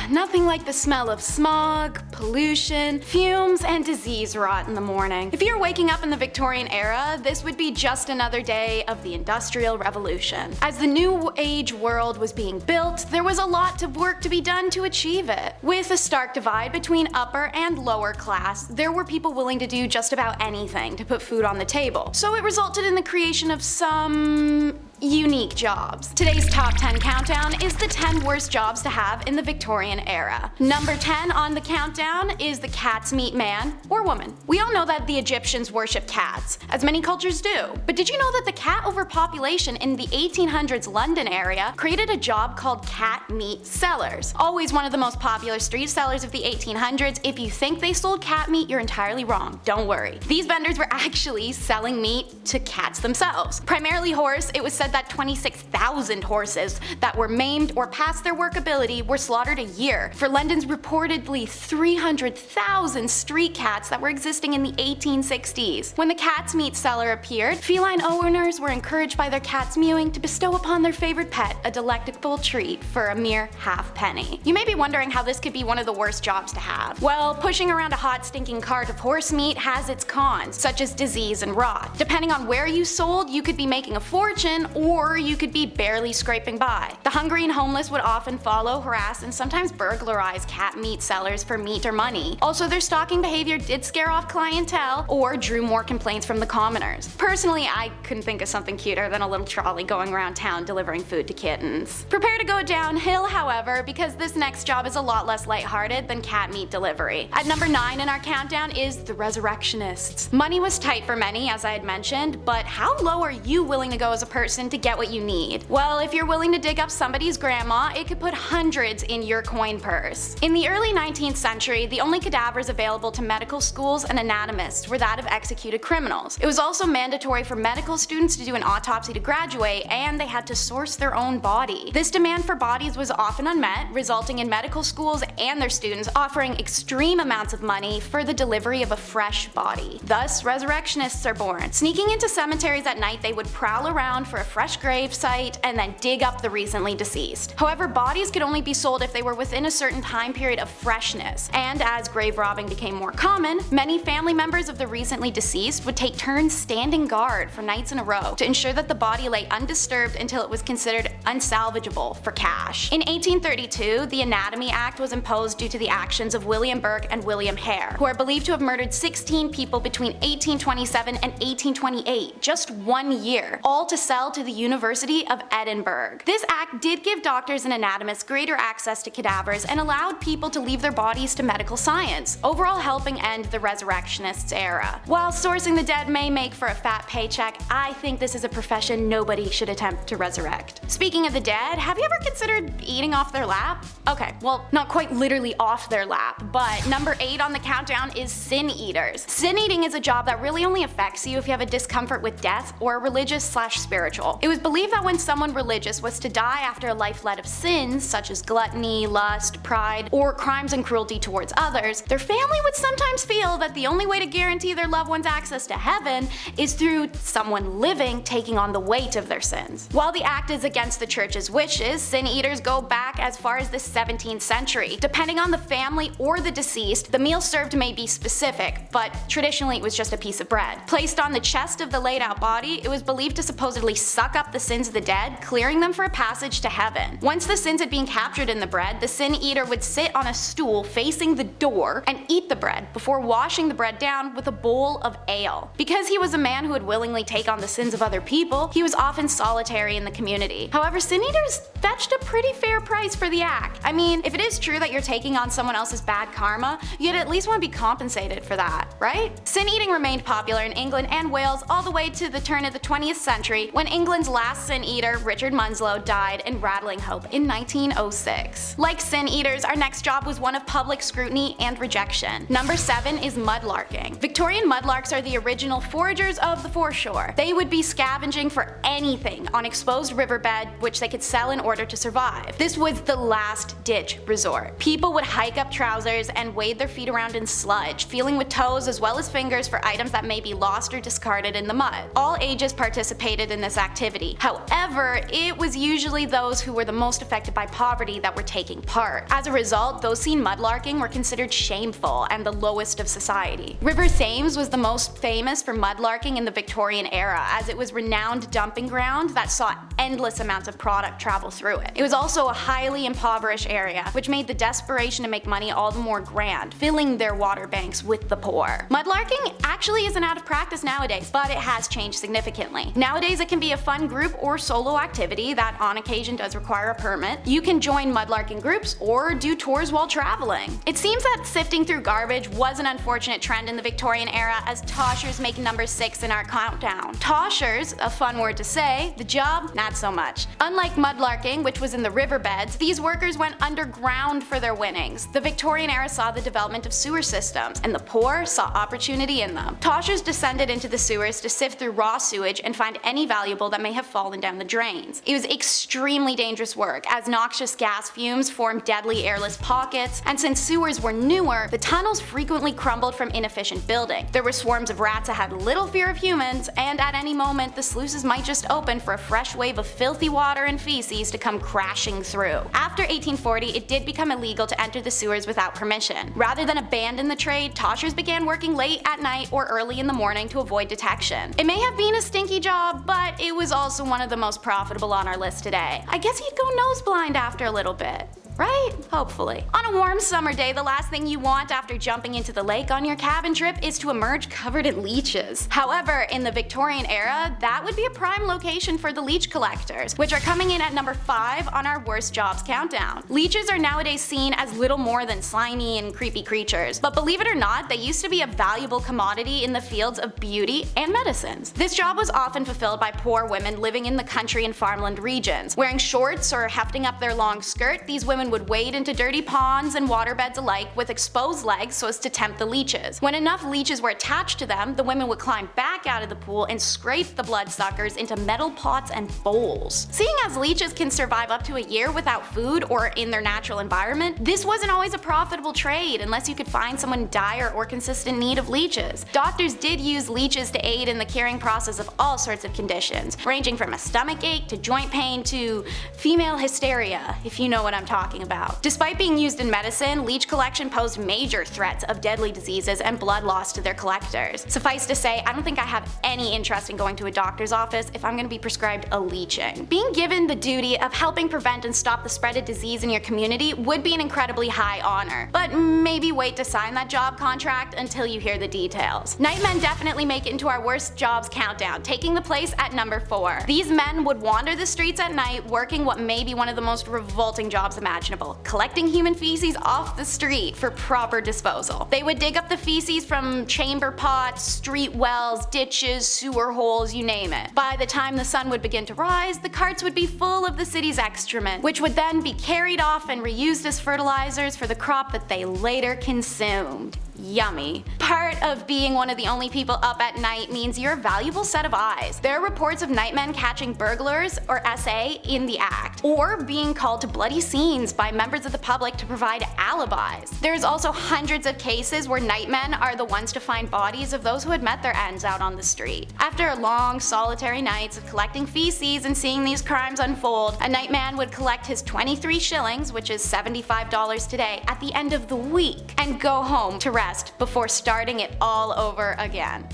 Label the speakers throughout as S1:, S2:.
S1: nothing like the smell of smog, pollution, fumes, and disease rot in the morning. If you're waking up in the Victorian era, this would be just another day of the Industrial Revolution. As the new age world was being built, there was a lot of work to be done to achieve it. With a stark divide between upper and lower class, there were people willing to do just about anything to put food on the table. So it resulted in the creation of some unique jobs. Today's top 10 countdown is the 10 worst jobs to have in the Victorian era. Number 10 on the countdown is the cat's meat man or woman. We all know that the Egyptians worship cats, as many cultures do. But did you know that the cat overpopulation in the 1800s London area created a job called cat meat sellers? Always one of the most popular street sellers of the 1800s. If you think they sold cat meat, you're entirely wrong. Don't worry. These vendors were actually selling meat to cats themselves. Primarily horse, it was said that 26,000 horses that were maimed or past their workability were slaughtered a year for London's reportedly 300,000 street cats that were existing in the 1860s. When the cat's meat seller appeared, feline owners were encouraged by their cat's mewing to bestow upon their favorite pet a delectable treat for a mere half penny. You may be wondering how this could be one of the worst jobs to have. Well, pushing around a hot stinking cart of horse meat has its cons, such as disease and rot. Depending on where you sold, you could be making a fortune, or you could be barely scraping by. The hungry and homeless would often follow, harass, and sometimes burglarize cat meat sellers for meat or money. Also, their stalking behavior did scare off clientele or drew more complaints from the commoners. Personally, I couldn't think of something cuter than a little trolley going around town delivering food to kittens. Prepare to go downhill, however, because this next job is a lot less lighthearted than cat meat delivery. At number 9 in our countdown is the resurrectionists. Money was tight for many, as I had mentioned, but how low are you willing to go as a person to get what you need? Well, if you're willing to dig up somebody's grandma, it could put hundreds in your coin purse. In the early 19th century, the only cadavers available to medical schools and anatomists were that of executed criminals. It was also mandatory for medical students to do an autopsy to graduate, and they had to source their own body. This demand for bodies was often unmet, resulting in medical schools and their students offering extreme amounts of money for the delivery of a fresh body. Thus, resurrectionists are born. Sneaking into cemeteries at night, they would prowl around for a fresh grave site and then dig up the recently deceased. However, bodies could only be sold if they were within a certain time period of freshness, and as grave robbing became more common, many family members of the recently deceased would take turns standing guard for nights in a row to ensure that the body lay undisturbed until it was considered unsalvageable for cash. In 1832, the Anatomy Act was imposed due to the actions of William Burke and William Hare, who are believed to have murdered 16 people between 1827 and 1828, just 1 year, all to sell to the University of Edinburgh. This act did give doctors and anatomists greater access to cadavers and allowed people to leave their bodies to medical science, overall helping end the resurrectionists era. While sourcing the dead may make for a fat paycheck, I think this is a profession nobody should attempt to resurrect. Speaking of the dead, have you ever considered eating off their lap? Okay, well, not quite literally off their lap, but number 8 on the countdown is sin eaters. Sin eating is a job that really only affects you if you have a discomfort with death or religious/spiritual. It was believed that when someone religious was to die after a life led of sins, such as gluttony, lust, pride, or crimes and cruelty towards others, their family would sometimes feel that the only way to guarantee their loved ones access to heaven is through someone living taking on the weight of their sins. While the act is against the church's wishes, sin eaters go back as far as the 17th century. Depending on the family or the deceased, the meal served may be specific, but traditionally it was just a piece of bread. Placed on the chest of the laid out body, it was believed to supposedly suck up the sins of the dead, clearing them for a passage to heaven. Once the sins had been captured in the bread, the sin eater would sit on a stool facing the door and eat the bread before washing the bread down with a bowl of ale. Because he was a man who would willingly take on the sins of other people, he was often solitary in the community. However, sin eaters fetched a pretty fair price for the act. I mean, if it is true that you're taking on someone else's bad karma, you'd at least want to be compensated for that, right? Sin eating remained popular in England and Wales all the way to the turn of the 20th century, when England's last sin eater, Richard Munslow, died in Rattling Hope in 1906. Like sin eaters, our next job was one of public scrutiny and rejection. Number 7 is mudlarking. Victorian mudlarks are the original foragers of the foreshore. They would be scavenging for anything on exposed riverbed which they could sell in order to survive. This was the last ditch resort. People would hike up trousers and wade their feet around in sludge, feeling with toes as well as fingers for items that may be lost or discarded in the mud. All ages participated in this activity, activity. However, it was usually those who were the most affected by poverty that were taking part. As a result, those seen mudlarking were considered shameful and the lowest of society. River Thames was the most famous for mudlarking in the Victorian era, as it was a renowned dumping ground that saw endless amounts of product travel through it. It was also a highly impoverished area, which made the desperation to make money all the more grand, filling their water banks with the poor. Mudlarking actually isn't out of practice nowadays, but it has changed significantly. Nowadays it can be a fun group or solo activity that on occasion does require a permit. You can join mudlarking groups or do tours while traveling. It seems that sifting through garbage was an unfortunate trend in the Victorian era, as toshers make number 6 in our countdown. Toshers, a fun word to say, the job, not so much. Unlike mudlarking, which was in the riverbeds, these workers went underground for their winnings. The Victorian era saw the development of sewer systems, and the poor saw opportunity in them. Toshers descended into the sewers to sift through raw sewage and find any valuable that may have fallen down the drains. It was extremely dangerous work, as noxious gas fumes formed deadly airless pockets, and since sewers were newer, the tunnels frequently crumbled from inefficient building. There were swarms of rats that had little fear of humans, and at any moment the sluices might just open for a fresh wave of filthy water and feces to come crashing through. After 1840, it did become illegal to enter the sewers without permission. Rather than abandon the trade, toshers began working late at night or early in the morning to avoid detection. It may have been a stinky job, but it was also one of the most profitable on our list today. I guess you'd go nose blind after a little bit. Right? Hopefully. On a warm summer day, the last thing you want after jumping into the lake on your cabin trip is to emerge covered in leeches. However, in the Victorian era, that would be a prime location for the leech collectors, which are coming in at number 5 on our worst jobs countdown. Leeches are nowadays seen as little more than slimy and creepy creatures, but believe it or not, they used to be a valuable commodity in the fields of beauty and medicines. This job was often fulfilled by poor women living in the country and farmland regions. Wearing shorts or hefting up their long skirt, these women would wade into dirty ponds and waterbeds alike with exposed legs so as to tempt the leeches. When enough leeches were attached to them, the women would climb back out of the pool and scrape the bloodsuckers into metal pots and bowls. Seeing as leeches can survive up to a year without food or in their natural environment, this wasn't always a profitable trade unless you could find someone in dire or consistent need of leeches. Doctors did use leeches to aid in the curing process of all sorts of conditions, ranging from a stomach ache to joint pain to female hysteria, if you know what I'm talking about. Despite being used in medicine, leech collection posed major threats of deadly diseases and blood loss to their collectors. Suffice to say, I don't think I have any interest in going to a doctor's office if I'm going to be prescribed a leeching. Being given the duty of helping prevent and stop the spread of disease in your community would be an incredibly high honor, but maybe wait to sign that job contract until you hear the details. Nightmen definitely make it into our worst jobs countdown, taking the place at number 4. These men would wander the streets at night, working what may be one of the most revolting jobs imaginable, collecting human feces off the street for proper disposal. They would dig up the feces from chamber pots, street wells, ditches, sewer holes, you name it. By the time the sun would begin to rise, the carts would be full of the city's excrement, which would then be carried off and reused as fertilizers for the crop that they later consumed. Yummy. Part of being one of the only people up at night means you're a valuable set of eyes. There are reports of nightmen catching burglars or SA in the act, or being called to bloody scenes by members of the public to provide alibis. There's also hundreds of cases where nightmen are the ones to find bodies of those who had met their ends out on the street. After long, solitary nights of collecting feces and seeing these crimes unfold, a nightman would collect his 23 shillings, which is $75 today, at the end of the week, and go home to rest before starting it all over again.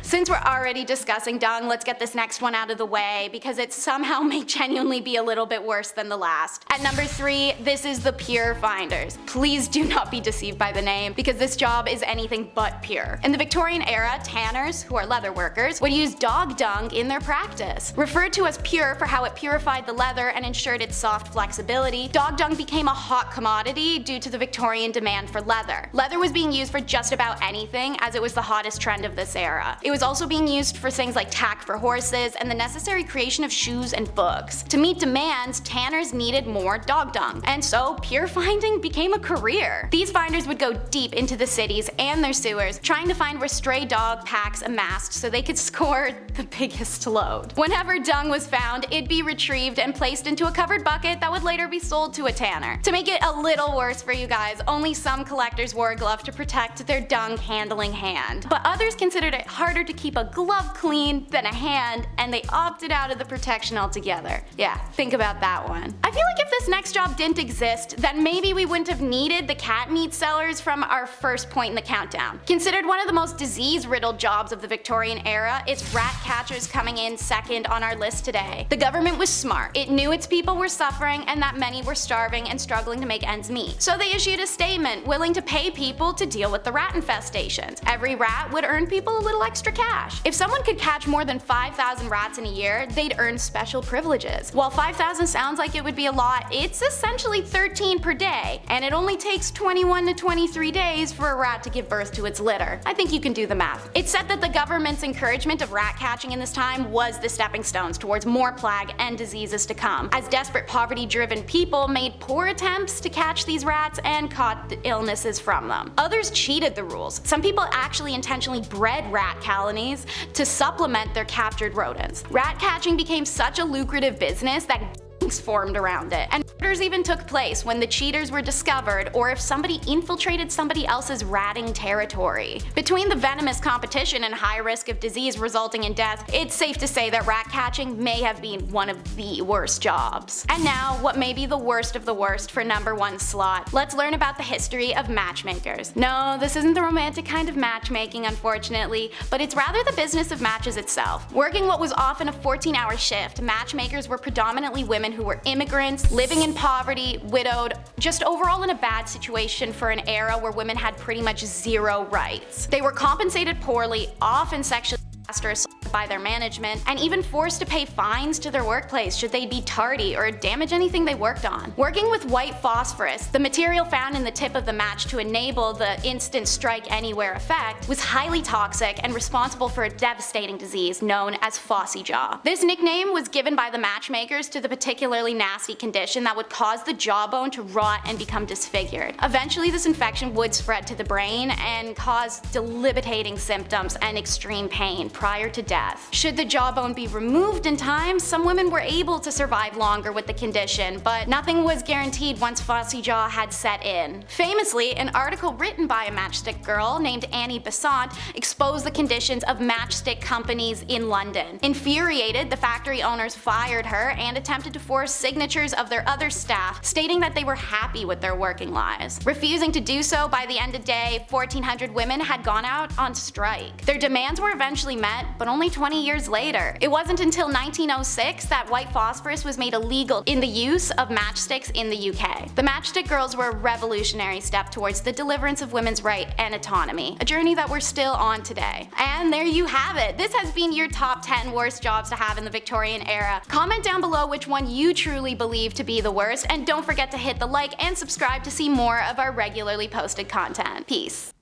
S1: Since we're already discussing dung, let's get this next one out of the way because it somehow may genuinely be a little bit worse than the last. At number 3, this is the pure finders. Please do not be deceived by the name because this job is anything but pure. In the Victorian era, tanners, who are leather workers, would use dog dung in their practice. Referred to as pure for how it purified the leather and ensured its soft flexibility, dog dung became a hot commodity due to the Victorian demand for leather. Leather was being used for just about anything as it was the hottest trend of this era. It was also being used for things like tack for horses and the necessary creation of shoes and books. To meet demands, tanners needed more dog dung, and so pure finding became a career. These finders would go deep into the cities and their sewers, trying to find where stray dog packs amassed so they could score the biggest load. Whenever dung was found, it'd be retrieved and placed into a covered bucket that would later be sold to a tanner. To make it a little worse for you guys, only some collectors wore a glove to protect protect their dung-handling hand. But others considered it harder to keep a glove clean than a hand, and they opted out of the protection altogether. Yeah, think about that one. I feel like if this next job didn't exist, then maybe we wouldn't have needed the cat meat sellers from our first point in the countdown. Considered one of the most disease-riddled jobs of the Victorian era, it's rat catchers coming in second on our list today. The government was smart. It knew its people were suffering and that many were starving and struggling to make ends meet. So they issued a statement willing to pay people to deal with the rat infestations. Every rat would earn people a little extra cash. If someone could catch more than 5,000 rats in a year, they'd earn special privileges. While 5,000 sounds like it would be a lot, it's essentially 13 per day, and it only takes 21 to 23 days for a rat to give birth to its litter. I think you can do the math. It's said that the government's encouragement of rat catching in this time was the stepping stones towards more plague and diseases to come, as desperate poverty-driven people made poor attempts to catch these rats and caught the illnesses from them. Others cheated the rules. Some people actually intentionally bred rat colonies to supplement their captured rodents. Rat catching became such a lucrative business that gangs formed around it, and murders even took place when the cheaters were discovered or if somebody infiltrated somebody else's ratting territory. Between the venomous competition and high risk of disease resulting in death, it's safe to say that rat catching may have been one of the worst jobs. And now, what may be the worst of the worst for #1 slot. Let's learn about the history of matchmakers. No, this isn't the romantic kind of matchmaking, unfortunately, but it's rather the business of matches itself. Working what was often a 14-hour shift, matchmakers were predominantly women who were immigrants, living in poverty, widowed, just overall in a bad situation for an era where women had pretty much zero rights. They were compensated poorly, often sexually harassed or assaulted by their management, and even forced to pay fines to their workplace should they be tardy or damage anything they worked on. Working with white phosphorus, the material found in the tip of the match to enable the instant strike anywhere effect, was highly toxic and responsible for a devastating disease known as phossy jaw. This nickname was given by the matchmakers to the particularly nasty condition that would cause the jawbone to rot and become disfigured. Eventually, this infection would spread to the brain and cause debilitating symptoms and extreme pain prior to death. Should the jawbone be removed in time, some women were able to survive longer with the condition, but nothing was guaranteed once phossy jaw had set in. Famously, an article written by a matchstick girl named Annie Besant exposed the conditions of matchstick companies in London. Infuriated, the factory owners fired her and attempted to force signatures of their other staff, stating that they were happy with their working lives. Refusing to do so, by the end of the day, 1,400 women had gone out on strike. Their demands were eventually met, but only 20 years later. It wasn't until 1906 that white phosphorus was made illegal in the use of matchsticks in the UK. The matchstick girls were a revolutionary step towards the deliverance of women's right and autonomy, a journey that we're still on today. And there you have it. This has been your top 10 worst jobs to have in the Victorian era. Comment down below which one you truly believe to be the worst, and don't forget to hit the like and subscribe to see more of our regularly posted content. Peace.